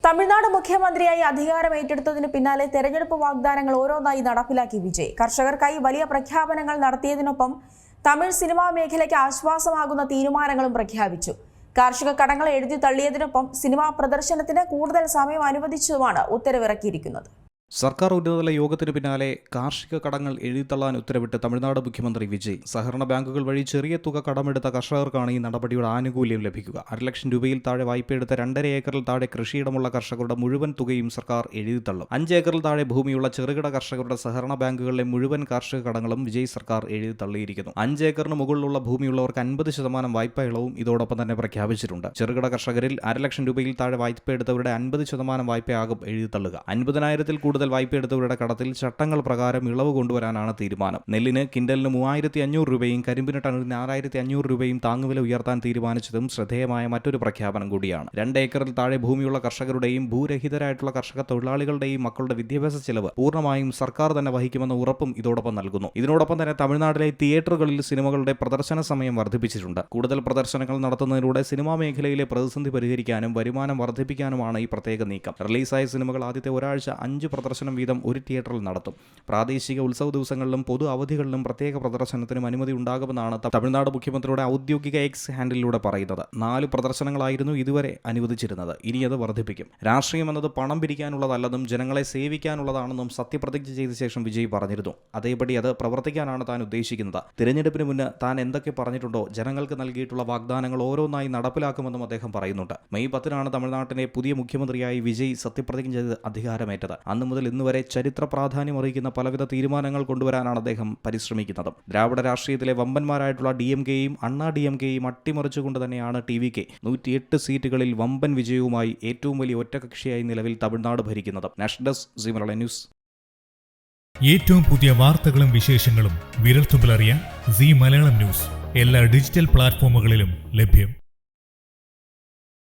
തമിഴ്നാട് മുഖ്യമന്ത്രിയായി അധികാരം ഏറ്റെടുത്തതിന് പിന്നാലെ തെരഞ്ഞെടുപ്പ് വാഗ്ദാനങ്ങൾ ഓരോന്നായി നടപ്പിലാക്കി വിജയ്. കർഷകർക്കായി വലിയ പ്രഖ്യാപനങ്ങൾ നടത്തിയതിനൊപ്പം തമിഴ് സിനിമാ മേഖലയ്ക്ക് ആശ്വാസമാകുന്ന തീരുമാനങ്ങളും പ്രഖ്യാപിച്ചു. കാർഷിക കടങ്ങൾ എഴുതി തള്ളിയതിനൊപ്പം സിനിമാ പ്രദർശനത്തിന് കൂടുതൽ സമയം അനുവദിച്ചതുമാണ് ഉത്തരവിറക്കിയിരിക്കുന്നത്. സർക്കാർ ഉന്നതതല യോഗത്തിന് പിന്നാലെ കാർഷിക കടങ്ങൾ എഴുതിത്തള്ളാൻ ഉത്തരവിട്ട് തമിഴ്നാട് മുഖ്യമന്ത്രി വിജയ്. സഹകരണ ബാങ്കുകൾ വഴി ചെറിയ തുക കടമെടുത്ത കർഷകർക്കാണ് ഈ നടപടിയുടെ ആനുകൂല്യം ലഭിക്കുക. 1 ലക്ഷം രൂപയിൽ താഴെ വായ്പയെടുത്ത 2.5 ഏക്കറിൽ താഴെ കൃഷിയിടമുള്ള കർഷകരുടെ മുഴുവൻ തുകയും സർക്കാർ എഴുതിത്തള്ളും. 5 ഏക്കറിൽ താഴെ ഭൂമിയുള്ള ചെറുകിട കർഷകരുടെ സഹകരണ ബാങ്കുകളിലെ മുഴുവൻ കാർഷിക കടങ്ങളും വിജയ് സർക്കാർ എഴുതിത്തള്ളിയിരിക്കുന്നു. 5 ഏക്കറിന് മുകളിലുള്ള ഭൂമിയുള്ളവർക്ക് 50% വായ്പാ ഇളവും ഇതോടൊപ്പം തന്നെ പ്രഖ്യാപിച്ചിട്ടുണ്ട്. ചെറുകിട കർഷകരിൽ 1 ലക്ഷം രൂപയിൽ താഴെ വായ്പയെടുത്തവരുടെ 50% വായ്പയാകും എഴുതിത്തള്ളുക. 50,000-ൽ കൂടുതൽ വായ്പയെടുത്തവരുടെ കടത്തിൽ ചട്ടങ്ങൾ പ്രകാരം ഇളവ് കൊണ്ടുവരാനാണ് തീരുമാനം. നെല്ലിന് കിൻഡലിന് 3,500 രൂപയും കരിമ്പിന് ടണിന് 4,500 രൂപയും താങ്ങുവില ഉയർത്താൻ തീരുമാനിച്ചതും ശ്രദ്ധേയമായ മറ്റൊരു പ്രഖ്യാപനം കൂടിയാണ്. 2 ഏക്കറിൽ താഴെ ഭൂമിയുള്ള കർഷകരുടെയും ഭൂരഹിതരായിട്ടുള്ള കർഷക തൊഴിലാളികളുടെയും മക്കളുടെ വിദ്യാഭ്യാസ ചെലവ് പൂർണ്ണമായും സർക്കാർ തന്നെ വഹിക്കുമെന്ന ഉറപ്പും ഇതോടൊപ്പം നൽകുന്നു. ഇതിനോടൊപ്പം തന്നെ തമിഴ്നാട്ടിലെ തിയേറ്ററുകളിൽ സിനിമകളുടെ പ്രദർശന സമയം വർദ്ധിപ്പിച്ചിട്ടുണ്ട്. കൂടുതൽ പ്രദർശനങ്ങൾ നടത്തുന്നതിലൂടെ സിനിമാ മേഖലയിലെ പ്രതിസന്ധി പരിഹരിക്കാനും വരുമാനം വർദ്ധിപ്പിക്കാനുമാണ് ഈ പ്രത്യേക നീക്കം. റിലീസായ സിനിമകൾ ആദ്യത്തെ ഒരാഴ്ച 5 പ്രദർശനം വീതം ഒരു തിയേറ്ററിൽ നടത്തും. പ്രാദേശിക ഉത്സവ ദിവസങ്ങളിലും പൊതു അവധികളിലും പ്രത്യേക പ്രദർശനത്തിനും അനുമതി ഉണ്ടാകുമെന്നാണ് തമിഴ്നാട് മുഖ്യമന്ത്രിയുടെ ഔദ്യോഗിക എക്സ് ഹാൻഡിലൂടെ പറയുന്നത്. 4 പ്രദർശനങ്ങളായിരുന്നു ഇതുവരെ അനുവദിച്ചിരുന്നത്. ഇനി അത് വർദ്ധിപ്പിക്കും. രാഷ്ട്രീയം എന്നത് പണം പിരിക്കാനുള്ളതല്ലെന്നും ജനങ്ങളെ സേവിക്കാനുള്ളതാണെന്നും സത്യപ്രതിജ്ഞ ചെയ്ത ശേഷം വിജയ് പറഞ്ഞിരുന്നു. അതേപടി അത് പ്രവർത്തിക്കാനാണ് താൻ ഉദ്ദേശിക്കുന്നത്. തിരഞ്ഞെടുപ്പിന് മുന്ന് താൻ എന്തൊക്കെ പറഞ്ഞിട്ടുണ്ടോ ജനങ്ങൾക്ക് നൽകിയിട്ടുള്ള വാഗ്ദാനങ്ങൾ ഓരോന്നായി നടപ്പിലാക്കുമെന്നും അദ്ദേഹം പറയുന്നുണ്ട്. മെയ് 10-നാണ് തമിഴ്നാട്ടിലെ പുതിയ മുഖ്യമന്ത്രിയായി വിജയ് സത്യപ്രതിജ്ഞ ചെയ്ത് അധികാരമേറ്റത്. അന്നു മുതൽ ഇന്നുവരെ ചരിത്ര പ്രാധാന്യം അറിയിക്കുന്ന പലവിധ തീരുമാനങ്ങൾ കൊണ്ടുവരാനാണ് അദ്ദേഹം പരിശ്രമിക്കുന്നത്. ദ്രാവിഡ രാഷ്ട്രീയത്തിലെ വമ്പന്മാരായിട്ടുള്ള DMK-യും അണ്ണാ DMK-യും അട്ടിമറിച്ചുകൊണ്ട് തന്നെയാണ് TVK 108 സീറ്റുകളിൽ വമ്പൻ വിജയവുമായി ഏറ്റവും വലിയ ഒറ്റകക്ഷിയായി നിലവിൽ തമിഴ്നാട് ഭരിക്കുന്നത്. National desk, Zee Malayalam news. ഏറ്റവും പുതിയ വാർത്തകളും വിശേഷങ്ങളും വിരൽത്തുമ്പിലറിയാൻ സീ മലയാളം ന്യൂസ് എല്ലാ ഡിജിറ്റൽ പ്ലാറ്റ്ഫോമുകളിലും ലഭ്യം.